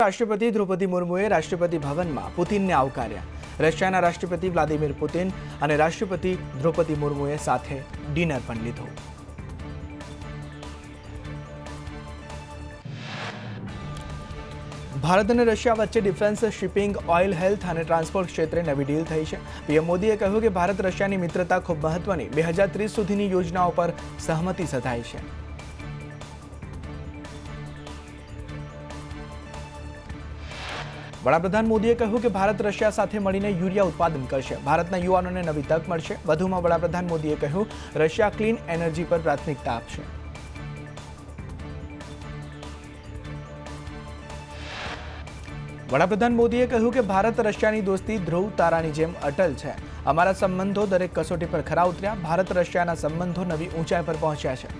રાષ્ટ્રપતિ દ્રૌપદી મુર્મુએ રાષ્ટ્રપતિ ભવનમાં પુતિનને આવકાર્યા. રશિયાના રાષ્ટ્રપતિ વ્લાદિમીર પુતિન અને રાષ્ટ્રપતિ દ્રૌપદી મુર્મુએ સાથે ડિનર પણ લીધું. ભારત અને રશિયા વચ્ચે ડિફેન્સ, શિપિંગ, ઓઇલ, હેલ્થ અને ટ્રાન્સપોર્ટ ક્ષેત્રે નવી ડીલ થઈ છે. પીએમ મોદીએ કહ્યું કે ભારત રશિયાની મિત્રતા ખૂબ મહત્વની 2030 સુધીની યોજનાઓ પર સહમતિ સધાઈ છે. વડાપ્રધાન મોદીએ કહ્યું કે ભારત રશિયા સાથે મળીને યુરિયા ઉત્પાદન કરશે. ભારતના યુવાનોને નવી તક મળશે. વધુમાં વડાપ્રધાન મોદીએ કહ્યું, રશિયા ક્લીન એનર્જી પર પ્રાથમિકતા આપશે. વડાપ્રધાન મોદીએ કહ્યું કે ભારત રશિયાની દોસ્તી ધ્રુવ તારાની જેમ અટલ છે. અમારા સંબંધો દરેક કસોટી પર ખરા ઉતર્યા. ભારત રશિયાના સંબંધો નવી ઊંચાઈ પર પહોંચ્યા છે.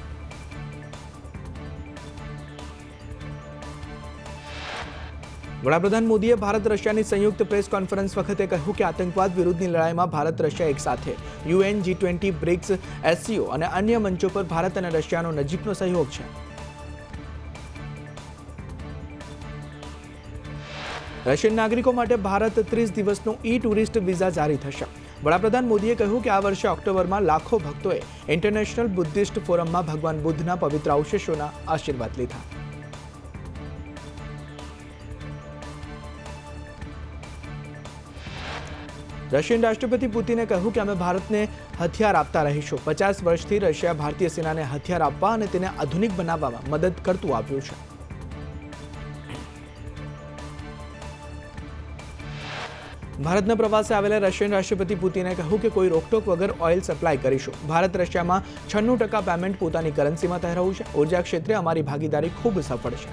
વડાપ્રધાન મોદીએ ભારત રશિયાની સંયુક્ત પ્રેસ કોન્ફરન્સ વખતે કહ્યું કે આતંકવાદ વિરુદ્ધની લડાઈમાં ભારત રશિયા એક સાથે UN, G20, બ્રિક્સ, SCO અને અન્ય મંચો પર ભારત અને રશિયાનો નજીકનો સહયોગ છે. રશિયન નાગરિકો માટે ભારત 30 દિવસનું ટુરિસ્ટ વિઝા જારી થશે. વડાપ્રધાન મોદીએ કહ્યું કે આ વર્ષે ઓક્ટોબરમાં લાખો ભક્તોએ ઇન્ટરનેશનલ બુદ્ધિસ્ટ ફોરમમાં ભગવાન બુદ્ધના પવિત્ર અવશેષોના આશીર્વાદ લીધા. રશિયન રાષ્ટ્રપતિ પુતિને કહ્યું કે અમે ભારતને હથિયાર આપતા રહીશું. 50 વર્ષથી રશિયા ભારતીય સેનાને હથિયાર આપવા અને તેને આધુનિક બનાવવામાં મદદ કરતું આવ્યું છે. ભારતના પ્રવાસે આવેલા રશિયન રાષ્ટ્રપતિ પુતિને કહ્યું કે કોઈ રોકટોક વગર ઓઇલ સપ્લાય કરીશું. ભારત રશિયામાં 96% પેમેન્ટ પોતાની કરન્સીમાં થઈ રહ્યું છે. ઉર્જા ક્ષેત્રે અમારી ભાગીદારી ખૂબ સફળ છે.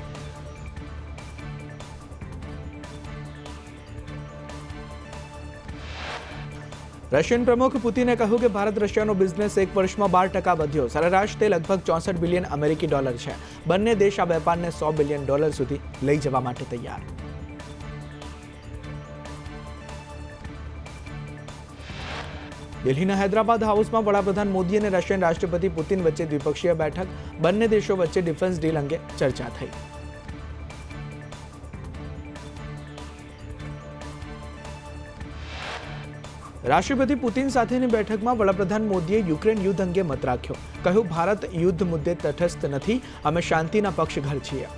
રશિયન પ્રમુખ પુતિને કહ્યું કે ભારત રશિયાનો બિઝનેસ એક વર્ષમાં 12% વધ્યો. સરેરાશ તે લગભગ 64 બિલિયન અમેરિકી ડોલર છે. બંને દેશ આ વેપારને $100 બિલિયન સુધી લઈ જવા માટે તૈયાર. દિલ્હીના હૈદરાબાદ હાઉસમાં વડાપ્રધાન મોદી અને રશિયન રાષ્ટ્રપતિ પુતિન વચ્ચે દ્વિપક્ષીય બેઠક. બંને દેશો વચ્ચે ડિફેન્સ ડીલ અંગે ચર્ચા થઈ. રાષ્ટ્રપતિ પુતિન સાથેની બેઠકમાં વડાપ્રધાન મોદીએ યુક્રેન યુદ્ધ અંગે મત રાખ્યો. કહ્યું, ભારત યુદ્ધ મુદ્દે તટસ્થ નથી. અમે શાંતિના પક્ષઘર છીએ.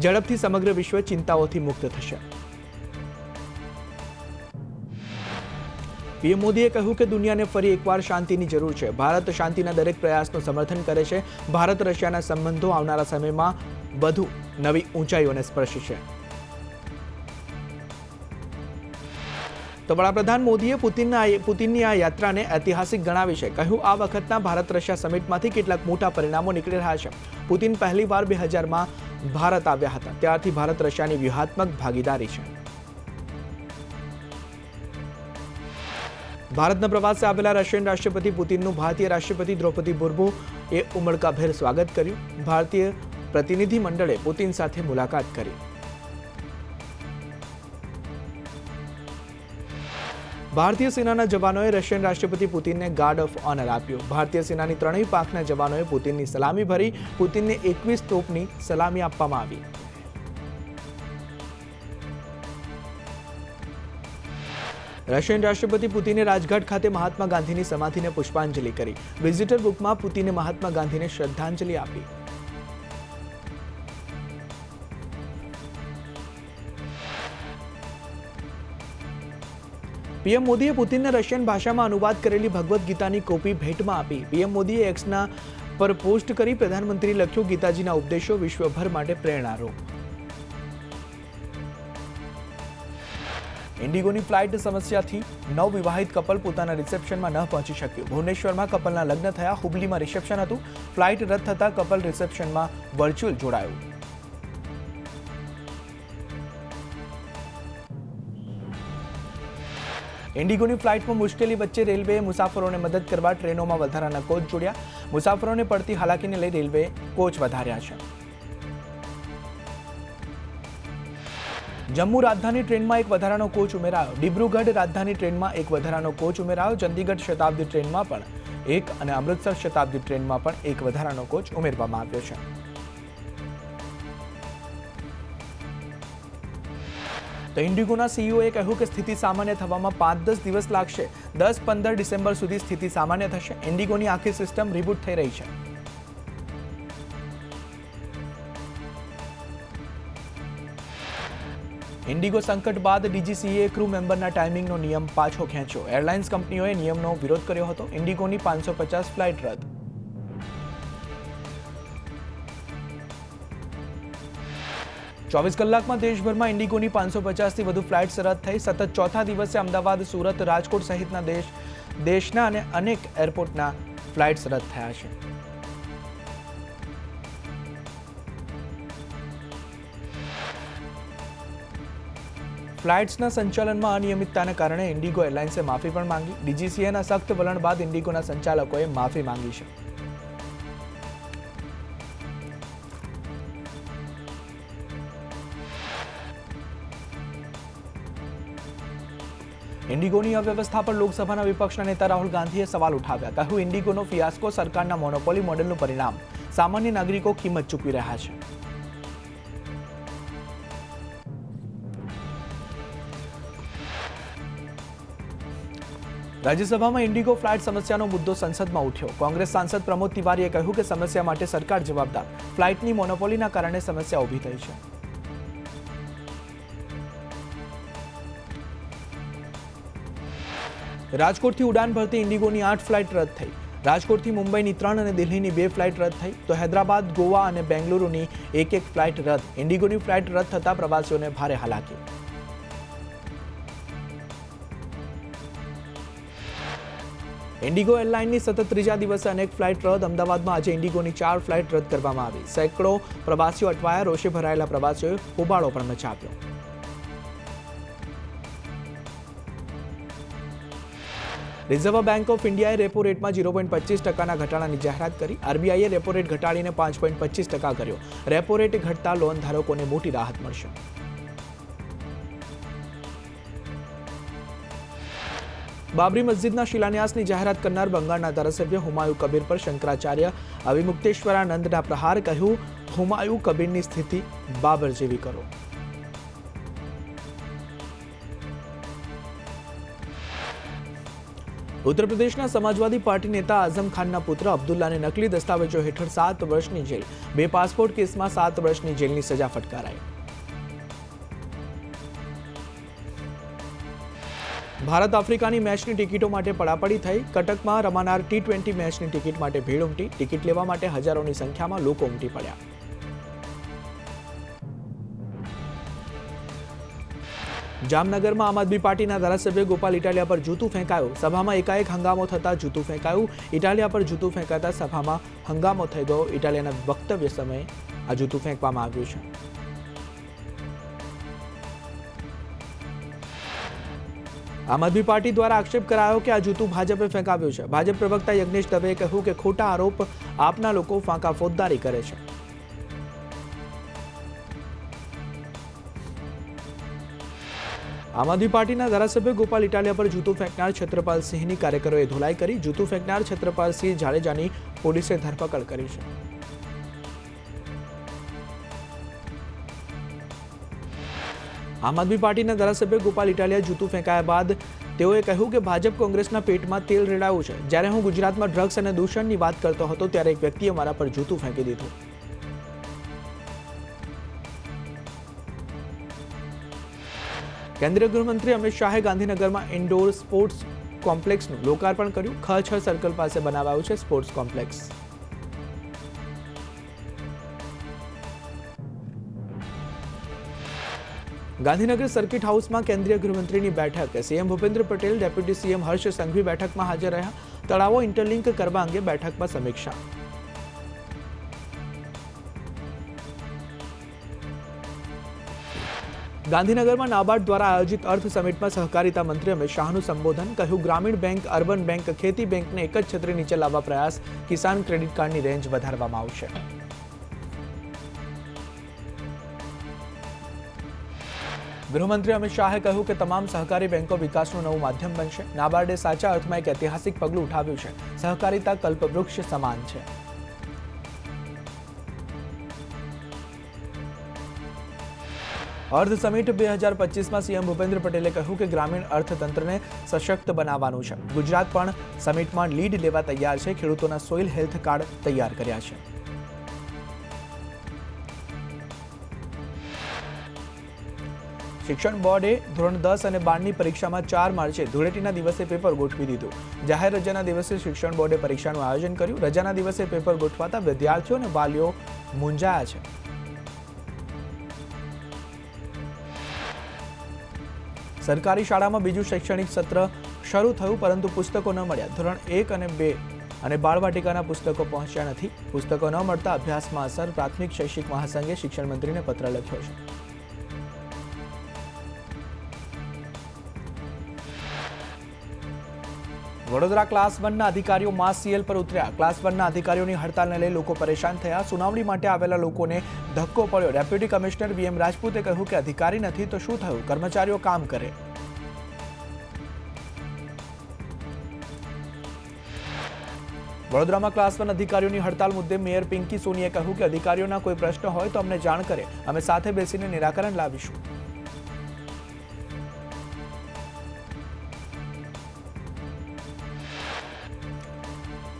ઝડપથી સમગ્ર વિશ્વ ચિંતાઓથી મુક્ત થશે. પીએમ મોદીએ કહ્યું કે દુનિયાને ફરી એકવાર શાંતિની જરૂર છે. ભારત શાંતિના દરેક પ્રયાસનું સમર્થન કરે છે. ભારત રશિયાના સંબંધો આવનારા સમયમાં વધુ નવી ઊંચાઈઓને સ્પર્શશે. તો વડાપ્રધાન મોદીએ પુતિનની આ યાત્રાને ઐતિહાસિક ગણાવી છે. કહ્યું, આ વખતના ભારત રશિયા સમિટમાંથી કેટલાક મોટા પરિણામો નીકળી રહ્યા છે. પુતિન પહેલીવાર 2000માં ભારત આવ્યા હતા. ત્યારથી ભારત રશિયાની વ્યૂહાત્મક ભાગીદારી છે. ભારતના પ્રવાસે આવેલા રશિયન રાષ્ટ્રપતિ પુતિનનું ભારતીય રાષ્ટ્રપતિ દ્રૌપદી મુર્મુએ ઉમળકાભેર સ્વાગત કર્યું. ભારતીય પ્રતિનિધિ મંડળે પુતિન સાથે મુલાકાત કરી. ભારતીય સેનાના જવાનોએ રશિયન રાષ્ટ્રપતિ પુતિનને ગાર્ડ ઓફ ઓનર આપ્યું. ભારતીય સેનાની ત્રણેય પાંખના જવાનોએ પુતિનની સલામી ભરી. પુતિનને 21 તોપની સલામી આપવામાં આવી. રશિયન રાષ્ટ્રપતિ પુતિને રાજઘાટ ખાતે મહાત્મા ગાંધીની સમાધિને પુષ્પાંજલિ કરી. વિઝિટર બુકમાં પુતિને મહાત્મા ગાંધીને શ્રદ્ધાંજલિ આપી. પીએમ મોદીએ પુતિનને રશિયન ભાષામાં અનુવાદ કરેલી ભગવદ્ ગીતાની કોપી ભેટમાં આપી. પીએમ મોદીએ એક્સના પર પોસ્ટ કરી પ્રધાનમંત્રીએ લખ્યું, ગીતાજીના ઉપદેશો વિશ્વભર માટે પ્રેરણારૂપ. ઇન્ડિગોની ફ્લાઇટ સમસ્યાથી નવવિવાહિત કપલ પોતાના રિસેપ્શનમાં ન પહોંચી શક્યું. ભુવનેશ્વરમાં કપલના લગ્ન થયા. હુબલીમાં રિસેપ્શન હતું. ફ્લાઇટ રદ થતાં કપલ રિસેપ્શનમાં વર્ચ્યુઅલ જોડાયું. ઇન્ડિગોની ફ્લાઇટમાં મુશ્કેલી વચ્ચે રેલવેએ મુસાફરોને મદદ કરવા ટ્રેનોમાં વધારાના કોચ જોડ્યા. મુસાફરોને પડતી હાલાકીને લઈ રેલવેએ કોચ વધાર્યા છે. જમ્મુ રાજધાની ટ્રેનમાં એક વધારાનો કોચ ઉમેરાયો. ડિબ્રુગઢ રાજધાની ટ્રેનમાં એક વધારાનો કોચ ઉમેરાયો. ચંદીગઢ શતાબ્દી ટ્રેનમાં પણ એક અને અમૃતસર શતાબ્દી ટ્રેનમાં પણ એક વધારાનો કોચ ઉમેરવામાં આવ્યો છે. તો ઇન્ડિગોના સીઈઓએ કહ્યું કે સ્થિતિ સામાન્ય થવામાં 5-10 દિવસ લાગશે. 10-15 ડિસેમ્બર સુધી સ્થિતિ સામાન્ય થશે. ઇન્ડિગોની આખી સિસ્ટમ રીબૂટ થઈ રહી છે. ઇન્ડિગો સંકટ બાદ ડીજીસીએ ક્રૂ મેમ્બરના ટાઈમિંગનો નિયમ પાછો ખેંચ્યો. એરલાઇન્સ કંપનીઓએ નિયમનો વિરોધ કર્યો હતો. ઇન્ડિગોની 550 ફ્લાઇટ રદ. ચોવીસ કલાકમાં દેશભરમાં ઇન્ડિગોની 550થી વધુ ફ્લાઇટ્સ રદ થઈ. સતત ચોથા દિવસે અમદાવાદ, સુરત, રાજકોટ સહિતના દેશના અને અનેક એરપોર્ટના ફ્લાઇટ્સ રદ થયા છે. ફ્લાઇટ્સના સંચાલનમાં અનિયમિતતાને કારણે ઇન્ડિગો એરલાઇન્સે માફી પણ માંગી. ડીજીસીએના સખ્ત વલણ બાદ ઇન્ડિગોના સંચાલકોએ માફી માંગી છે. ઇન્ડિગોની અવ્યવસ્થા પર લોકસભાના વિપક્ષના નેતા રાહુલ ગાંધીએ સવાલ ઉઠાવ્યા. કહ્યું, ઇન્ડિગોનો ફિયાસ્કો સરકારના મોનોપોલી મોડેલનું પરિણામ. સામાન્ય નાગરિકો કિંમત ચૂકવી રહ્યા છે. રાજ્યસભામાં ઇન્ડિગો ફ્લાઇટ સમસ્યાનો મુદ્દો સંસદમાં ઉઠ્યો. કોંગ્રેસ સાંસદ પ્રમોદ તિવારીએ કહ્યું કે સમસ્યા માટે સરકાર જવાબદાર. ફ્લાઇટની મોનોપોલીના કારણે સમસ્યા ઊભી થઈ છે. રાજકોટથી ઉડાન ભરતી ઇન્ડિગોની 8 ફ્લાઇટ રદ થઈ. રાજકોટથી મુંબઈની 3 અને દિલ્હીની 2 ફ્લાઇટ રદ થઈ. તો હૈદરાબાદ, ગોવા અને બેંગલુરુની એક ફ્લાઇટ રદ. ઇન્ડિગોની ફ્લાઇટ રદ થતા પ્રવાસીઓને ભારે હાલાકી. ઇન્ડિગો એરલાઇનની સતત ત્રીજા દિવસે અનેક ફ્લાઇટ રદ. અમદાવાદમાં આજે ઇન્ડિગોની 4 ફ્લાઇટ રદ કરવામાં આવી. સેંકડો પ્રવાસીઓ અટવાયા. રોષે ભરાયેલા પ્રવાસીઓએ હોબાળો પણ મચાવ્યો. રિઝર્વ બેંક ઓફ ઇન્ડિયાએ રેપો રેટમાં 0.25%ના ઘટાડાની જાહેરાત કરી. આરબીઆઈએ રેપો રેટ ઘટાડીને 5.25% કર્યો. રેપો રેટ ઘટતા લોન ધારકોને મોટી રાહત મળશે. બાબરી મસ્જિદના શિલાન્યાસની જાહેરાત કરનાર બંગાળના ધારાસભ્ય હુમાયુ કબીર પર શંકરાચાર્ય અવિમુક્તેશ્વરાનંદના પ્રહાર. કહ્યું, હુમાયુ કબીરની સ્થિતિ બાબર જેવી કરો. ઉત્તર પ્રદેશના સમાજવાદી પાર્ટી નેતા આઝમ ખાનના પુત્ર અબ્દુલ્લાને નકલી દસ્તાવેજો હેઠળ 7 વર્ષની જેલ. 2 પાસપોર્ટ કેસમાં 7 વર્ષની જેલની સજા ફટકારાઈ. ભારત આફ્રિકાની મેચની ટિકિટો માટે પડાપડી થઈ. કટકમાં રમાનાર T20 મેચની ટિકિટ માટે ભીડ ઉમટી. ટિકિટ લેવા માટે હજારોની સંખ્યામાં લોકો ઉમટી પડ્યા. જામનગરમાં આમ આદમી પાર્ટીના ધારાસભ્ય ગોપાલ ઇટાલિયા પર જૂતું ફેંકાયું. સભામાં એકાએક હંગામો થતા જૂતું ફેંકાયું. ઇટાલિયા પર જૂતું ફેંકાતા સભામાં હંગામો થઈ ગયો. ઇટાલિયાના વક્તવ્ય સમયે આ જૂતું ફેંકવામાં આવ્યું છે. આમ આદમી પાર્ટી દ્વારા આક્ષેપ કરાયો કે આ જૂતું ભાજપે ફેંકાવ્યું છે. ભાજપ પ્રવક્તા યજ્ઞેશ દવેએ કહ્યું કે ખોટા આરોપ આપના લોકો ફાંકા ફોજદારી કરે છે. આમ આદમી પાર્ટીના ધારાસભ્ય ગોપાલ ઇટાલિયા પર જૂતું ફેંકનાર છત્રપાલ સિંહની કાર્યકરોએ ધોલાઈ કરી. જૂતું ફેંકનાર છત્રપાલ સિંહ જાડેજાની પોલીસે ધરપકડ કરી છે. આમ આદમી પાર્ટીના ધારાસભ્ય ગોપાલ ઇટાલિયા જૂતું ફેંકાયા બાદ તેઓએ કહ્યું કે ભાજપ કોંગ્રેસના પેટમાં તેલ રેડાયું છે. જ્યારે હું ગુજરાતમાં ડ્રગ્સ અને દૂષણની વાત કરતો હતો ત્યારે એક વ્યક્તિએ મારા પર જૂતું ફેંકી દીધું. કેન્દ્રીય ગૃહમંત્રી અમિત શાહે ગાંધીનગરમાં ઇન્ડોર સ્પોર્ટ્સ કોમ્પ્લેક્સનું લોકાર્પણ કર્યું. ખ6 સર્કલ પાસે બનાવાયું છે સ્પોર્ટ્સ કોમ્પ્લેક્સ. ગાંધીનગર સર્કિટ હાઉસમાં કેન્દ્રીય ગૃહમંત્રીની બેઠક. CM Bhupendra Patel, deputy CM Harsh Sanghavi બેઠકમાં હાજર રહ્યા. તળાવો ઇન્ટરલિંક કરવા અંગે બેઠકમાં સમીક્ષા. ગાંધીનગરમાં નાબાર્ડ દ્વારા આયોજિત અર્થ સમિટમાં સહકારિતા મંત્રી અમિત શાહનું સંબોધન. કહ્યું, ગ્રામીણ બેંક, અર્બન બેંક, ખેતી બેંકને એક જ છત્રી નીચે લાવવા પ્રયાસ. કિસાન ક્રેડિટ કાર્ડની રેન્જ વધારવામાં આવશે. ગૃહમંત્રી અમિત શાહે કહ્યું કે તમામ સહકારી બેંકો વિકાસનું નવું માધ્યમ બનશે. નાબાર્ડે સાચા અર્થમાં એક ઐતિહાસિક પગલું ઉઠાવ્યું છે. સહકારિતા કલ્પવૃક્ષ સમાન છે. અર્થ સમિટ 2025માં સીએમ ભૂપેન્દ્ર પટેલે કહ્યું કે ગ્રામીણ અર્થતંત્રને સશક્ત બનાવવાનું છે. ગુજરાત પણ સમિટમાં લીડ લેવા તૈયાર છે. ખેડૂતોના સોઇલ હેલ્થ કાર્ડ તૈયાર કર્યા છે. શિક્ષણ બોર્ડે ધોરણ 10 અને 12ની પરીક્ષામાં 4 માર્ચે ધૂળેટીના દિવસે પેપર ગોઠવી દીધું. જાહેર રજાના દિવસે શિક્ષણ બોર્ડે પરીક્ષાનું આયોજન કર્યું. રજાના દિવસે પેપર ગોઠવાતા વિદ્યાર્થીઓ અને વાલીઓ મૂંઝાયા છે. સરકારી શાળામાં બીજું શૈક્ષણિક સત્ર શરૂ થયું, પરંતુ પુસ્તકો ન મળ્યા. ધોરણ 1 અને 2 અને બાળવાટિકાના પુસ્તકો પહોંચ્યા નથી. પુસ્તકો ન મળતા અભ્યાસમાં અસર. પ્રાથમિક શૈક્ષિક મહાસંઘે શિક્ષણ મંત્રીને પત્ર લખ્યો છે. વડોદરા ક્લાસ 1ના અધિકારીઓ માસ સીએલ પર ઉતર્યા. ક્લાસ 1ના અધિકારીઓની હડતાલને લઈ લોકો પરેશાન થયા. સુનાવણી માટે આવેલા લોકોને ધક્કો પડ્યો. ડેપ્યુટી કમિશનર VM રાજપૂતે કહ્યું કે અધિકારી નથી તો શું થયું, કર્મચારીઓ કામ કરે. વડોદરામાં ક્લાસ 1 અધિકારીઓની હડતાલ મુદ્દે મેયર પિંકી સોનીએ કહ્યું કે અધિકારીઓના કોઈ પ્રશ્ન હોય તો અમને જાણ કરે, અમે સાથે બેસીને નિરાકરણ લાવીશું.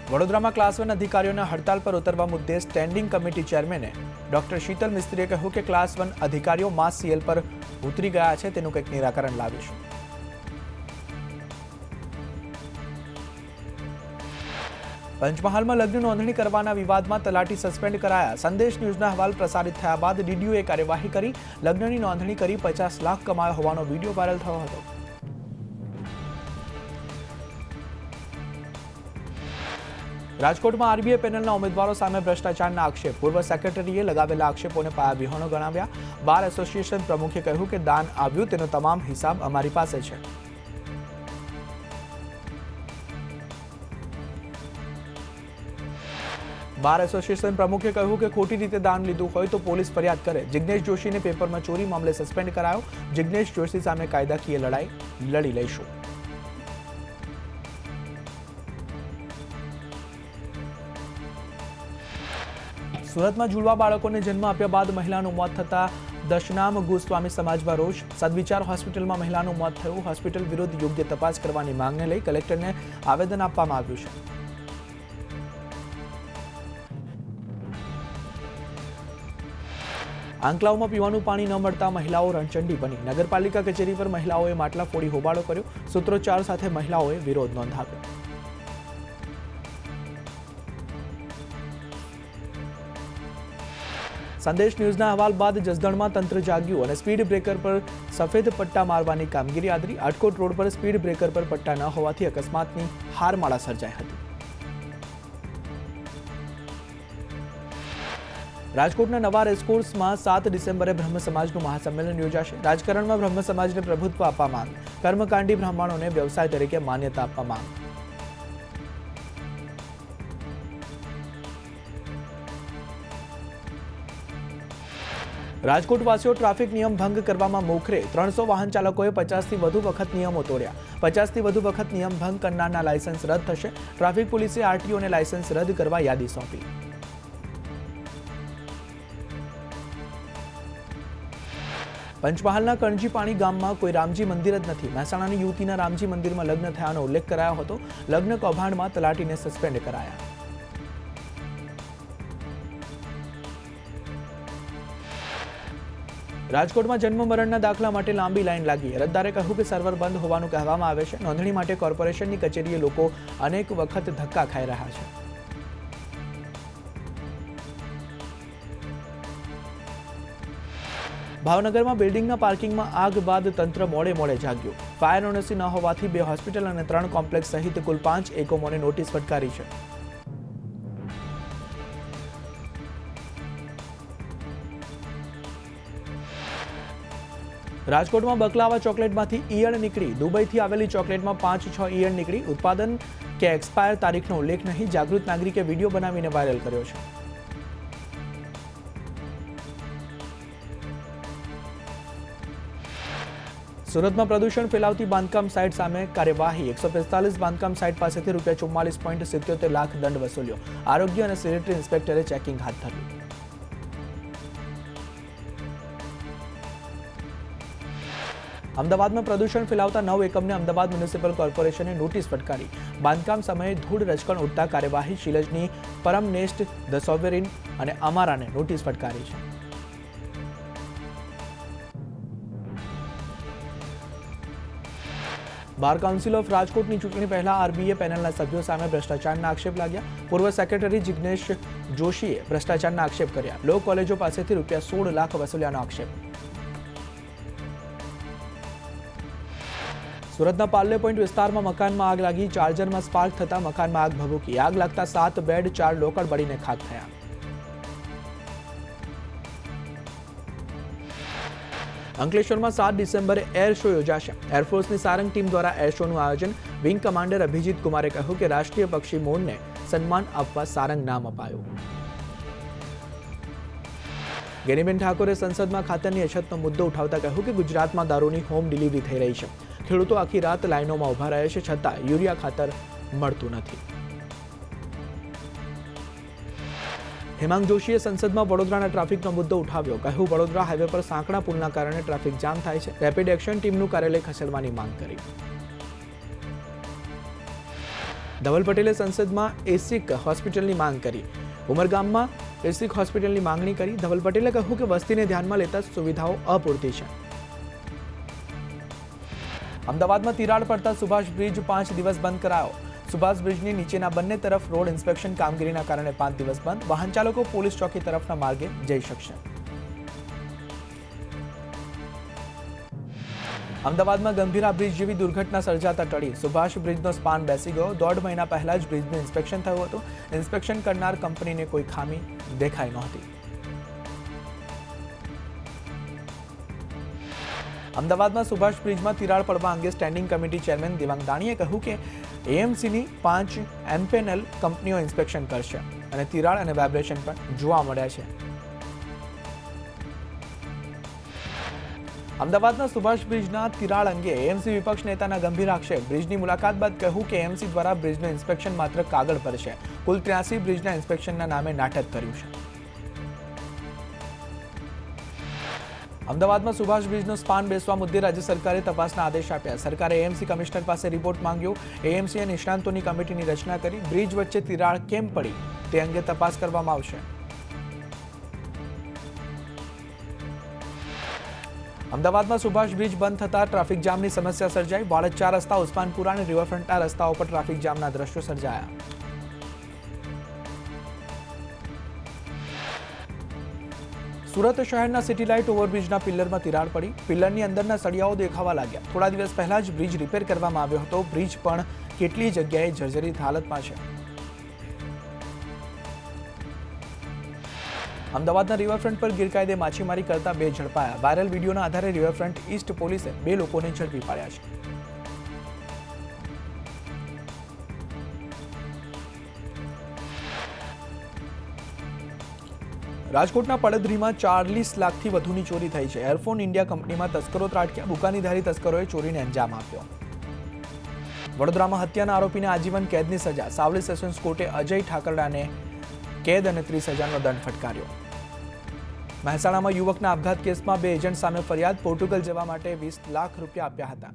વડોદરામાં ક્લાસ 1 અધિકારીઓના હડતાલ પર ઉતરવા મુદ્દે સ્ટેન્ડિંગ કમિટી ચેરમેને ડોક્ટર શીતલ મિસ્ત્રીએ કહ્યું કે ક્લાસ 1 અધિકારીઓ માસ સીએલ પર ઉતરી ગયા છે, તેનું કંઈક નિરાકરણ લાવીશું. પંચમહાલમાં લગ્ન નોંધણી કરવાના વિવાદમાં તલાટી સસ્પેન્ડ કરાયા. સંદેશ ન્યૂઝના અહેવાલ પ્રસારિત થયા બાદ ડીડીઓએ કાર્યવાહી કરી. લગ્નની નોંધણી કરી 50 લાખ કમાયો હોવાનો વિડીયો વાયરલ થયો હતો. રાજકોટમાં આરબીઆઈ પેનલના ઉમેદવારો સામે ભ્રષ્ટાચારના આક્ષેપ. પૂર્વ સેક્રેટરીએ લગાવેલા આક્ષેપોને પાયાવિહોણા ગણાવ્યા. બાર એસોસિએશન પ્રમુખે કહ્યું કે દાન આવ્યું તેનો તમામ હિસાબ અમારી પાસે છે. બાર એસોસિએશન પ્રમુખે કહ્યું કે ખોટી રીતે દાન લીધું હોય તો પોલીસ ફરિયાદ કરે. જિગ્નેશ જોશીને પેપરમાં ચોરી મામલે સસ્પેન્ડ કરાયો. જિગ્નેશ જોશી સામે કાયદાકીય લડાઈ લડી લઈશું. સુરતમાં ઝૂલવા બાળકોને જન્મ આપ્યા બાદ મહિલાનું મોત થતા દશનામ ગોસ્વામી સમાજમાં રોષ. સદવિચાર હોસ્પિટલમાં મહિલાનું મોત થયું. હોસ્પિટલ વિરુદ્ધ યોગ્ય તપાસ કરવાની માંગને લઈ કલેક્ટરને આવેદન આપવામાં આવ્યું છે. આંકલાવમાં પીવાનું પાણી ન મળતા મહિલાઓ રણચંડી બની. નગરપાલિકા કચેરી પર મહિલાઓએ માટલા ફોડી હોબાળો કર્યો. સૂત્રોચ્ચાર સાથે મહિલાઓએ વિરોધ નોંધાવ્યો. સંદેશ ન્યૂઝના અહેવાલ બાદ જસદણમાં તંત્ર જાગ્યું અને સ્પીડ બ્રેકર પર સફેદ પટ્ટા મારવાની કામગીરી આદરી. આટકોટ રોડ પર સ્પીડ બ્રેકર પર પટ્ટા ન હોવાથી અકસ્માતની હારમાળા સર્જાઈ હતી. રાજકોટના નવા રેસકોર્સમાં 7 ડિસેમ્બરે બ્રહ્મ સમાજનું મહાસંમેલન યોજાશે. રાજકારણમાં બ્રહ્મ સમાજને પ્રભુત્વ આપવા માંગ. કર્મકાંડી બ્રાહ્મણોને વ્યવસાય તરીકે માન્યતા આપવા માંગ. રાજકોટવાસીઓ ટ્રાફિક નિયમ ભંગ કરવામાં મોખરે. 300 વાહન ચાલકોએ 50થી વધુ વખત નિયમો તોડ્યા. 50થી વધુ વખત નિયમ ભંગ કરનારના લાયસન્સ રદ થશે. ટ્રાફિક પોલીસે આરટીઓને લાયસન્સ રદ કરવા યાદી સોંપી. પંચમહાલના કણજીપાણી ગામમાં કોઈ રામજી મંદિર જ નથી. મહેસાણાની યુવતીના રામજી મંદિરમાં લગ્ન થયાનો ઉલ્લેખ કરાયો હતો. લગ્ન કૌભાંડમાં તલાટીને સસ્પેન્ડ કરાયા. રાજકોટમાં જન્મ મરણના દાખલા માટે લાંબી લાઈન લાગી. અરજદારે કહ્યું કે સર્વર બંધ હોવાનું કહેવામાં આવે છે. નોંધણી માટે કોર્પોરેશનની કચેરીએ લોકો અનેક વખત ધક્કા ખાઈ રહ્યા છે. ભાવનગરમાં બિલ્ડિંગના પાર્કિંગમાં આગ બાદ તંત્ર મોડે જાગ્યું. ફાયર એનઓસી ન હોવાથી 2 હોસ્પિટલ અને 3 કોમ્પ્લેક્સ સહિત કુલ 5 એકમોને નોટિસ ફટકારી છે. રાજકોટમાં બકલાવા ચોકલેટમાંથી ઈયળ નીકળી. દુબઈથી આવેલી ચોકલેટમાં 5-6 ઈયળ નીકળી. ઉત્પાદન કે એક્સપાયર તારીખનો ઉલ્લેખ નહીં. જાગૃત નાગરિકે વિડીયો બનાવીને વાયરલ કર્યો છે. સુરતમાં પ્રદૂષણ ફેલાવતી બાંધકામ સાઇટ સામે કાર્યવાહી. 145 બાંધકામ સાઇટ પાસેથી ₹44.77 લાખ દંડ વસૂલ્યો. આરોગ્ય અને સેનેટરી ઇન્સ્પેક્ટરે ચેકિંગ હાથ ધર્યું. અમદાવાદમાં પ્રદૂષણ ફેલાવતા 9 એકમને અમદાવાદ મ્યુનિસિપલ કોર્પોરેશને નોટિસ ફટકારી. બાંધકામ સમયે ધૂળ રજકણ ઉડતા કાર્યવાહી. શિલજની પરમનેસ્ટ, ધ સોવેરીન અને અમારાને નોટિસ ફટકારી છે. બાર કાઉન્સિલ ઓફ રાજકોટની ચૂંટણી પહેલા આરબીએ પેનલના સભ્યો સામે ભ્રષ્ટાચારના આક્ષેપ લાગ્યા. પૂર્વ સેક્રેટરી જિગ્નેશ જોશીએ ભ્રષ્ટાચારના આક્ષેપ કર્યા. લો કોલેજો પાસેથી ₹16 લાખ વસૂલ્યાનો આક્ષેપ. સુરતના પાર્લે પોઈન્ટ વિસ્તારમાં મકાનમાં આગ લાગી. ચાર્જરમાં સ્પાર્ક થતા મકાનમાં આગ ભભૂકી. આગ લાગતા 7 બેડ 4 લોકર બળીને ખાક થયા. અંકલેશ્વરમાં 7 ડિસેમ્બરે એર શો યોજાશે. એરફોર્સની સારંગ ટીમ દ્વારા એર શોનું આયોજન. વિંગ કમાન્ડર અભિજીત કુમારે કહ્યું કે રાષ્ટ્રીય પક્ષી મોરને સન્માન આપવા સારંગ નામ અપાયું. ગેનીબેન ઠાકોરે સંસદમાં ખાતરની અછતનો મુદ્દો ઉઠાવતા કહ્યું કે ગુજરાતમાં દારૂની હોમ ડિલિવરી થઈ રહી છે. ખેડૂતો આખી રાત લાઇનોમાં ઊભા રહે છે, છતાં યુરિયા ખાતર મળતું નથી. હેમાંગ જોશીએ સંસદમાં વડોદરાના ટ્રાફિકનો મુદ્દો ઉઠાવ્યો. કહ્યું, વડોદરા હાઈવે પર સાંકડા પુલના કારણે ટ્રાફિક જામ થાય છે. રેપિડ એક્શન ટીમનું કાર્યાલય ખસેડવાની માંગ કરી. ધવલ પટેલે સંસદમાં એસિક હોસ્પિટલની માંગ કરી. ઉમરગામમાં એસિક હોસ્પિટલની માંગણી કરી. ધવલ પટેલે કહ્યું કે વસ્તીને ધ્યાનમાં લેતા સુવિધાઓ અપૂરતી છે. અમદાવાદમાં તિરાડ પડતા સુભાષ બ્રિજ 5 દિવસ બંધ કરાયો. સુભાષ બ્રિજની નીચેના બંને તરફ રોડ ઇન્સ્પેક્શન કામગીરીના કારણે 5 દિવસ બંધ. વાહન ચાલકો પોલીસ ચોકી તરફના માર્ગે જઈ શકશે. અમદાવાદમાં ગંભીરા બ્રિજ જેવી દુર્ઘટના સર્જાતા ટળી. સુભાષ બ્રિજનો સ્પાન બેસી ગયો. 1.5 મહિના પહેલા જ બ્રિજનું ઇન્સ્પેક્શન થયું હતું. ઇન્સ્પેક્શન કરનાર કંપનીને કોઈ ખામી દેખાઈ નહોતી. અમદાવાદમાં સુભાષ બ્રિજમાં તિરાડ પડવા અંગે સ્ટેન્ડિંગ કમિટી ચેરમેન દેવાંગ દાણીએ કહ્યું કે એએમસીની 5 એમપેનલ કંપનીઓ ઇન્સ્પેક્શન કરશે અને તિરાડ અને વાઇબ્રેશન પણ જોવા મળ્યા છે. અમદાવાદના સુભાષ બ્રિજના તિરાડ અંગે એએમસી વિપક્ષ નેતાના ગંભીર આક્ષેપ. બ્રિજની મુલાકાત બાદ કહ્યું કે એએમસી દ્વારા બ્રિજનું ઇન્સ્પેક્શન માત્ર કાગળ પર છે. કુલ 83 બ્રિજના ઇન્સ્પેક્શનના નામે નાટક કર્યું છે. અમદાવાદમાં સુભાષ બ્રિજનો સ્પાન બેસવા મુદ્દે રાજ્ય સરકારે તપાસના આદેશ આપ્યા. સરકારે એએમસી કમિશનર પાસે રિપોર્ટ માંગ્યો. એએમસીએ નિષ્ણાંતોની કમિટીની રચના કરી. બ્રિજ વચ્ચે તિરાડ કેમ પડી તે અંગે તપાસ કરવામાં આવશે. અમદાવાદમાં સુભાષ બ્રિજ બંધ થતા ટ્રાફિક જામની સમસ્યા સર્જાઈ. વાડજ 4 રસ્તા, ઉસ્માનપુરા અને રિવરફ્રન્ટના રસ્તાઓ પર ટ્રાફિક જામના દ્રશ્યો સર્જાયા. સુરત શહેરના સિટી લાઇટ ઓવરબ્રિજના પિલ્લરમાં તિરાડ પડી. પિલ્લરની અંદરના સળિયાઓ દેખાવા લાગ્યા. થોડા દિવસ પહેલા જ બ્રિજ રિપેર કરવામાં આવ્યો હતો. બ્રિજ પણ કેટલી જગ્યાએ જર્જરિત હાલતમાં છે. અમદાવાદના રિવરફ્રન્ટ પર ગેરકાયદે માછીમારી કરતા 2 ઝડપાયા. વાયરલ વિડીયોના આધારે રિવરફ્રન્ટ ઈસ્ટ પોલીસે 2 લોકોને ઝડપી પાડ્યા છે. રાજકોટના પડદરીમાં 40 લાખથી વધુની ચોરી થઈ છે. એરફોન ઇન્ડિયા કંપનીમાં તસ્કરો ત્રાટક્યા. બુકાનીધારી તસ્કરોએ ચોરીને અંજામ આપ્યો. વડોદરામાં હત્યાના આરોપીને આજીવન કેદની સજા. સાવલી સેશન્સ કોર્ટે અજય ઠાકરડાને કેદ અને 30,000નો દંડ ફટકાર્યો. મહેસાણામાં યુવકના આપઘાત કેસમાં 2 એજન્ટ સામે ફરિયાદ. પોર્ટુગલ જવા માટે 20 લાખ રૂપિયા આપ્યા હતા.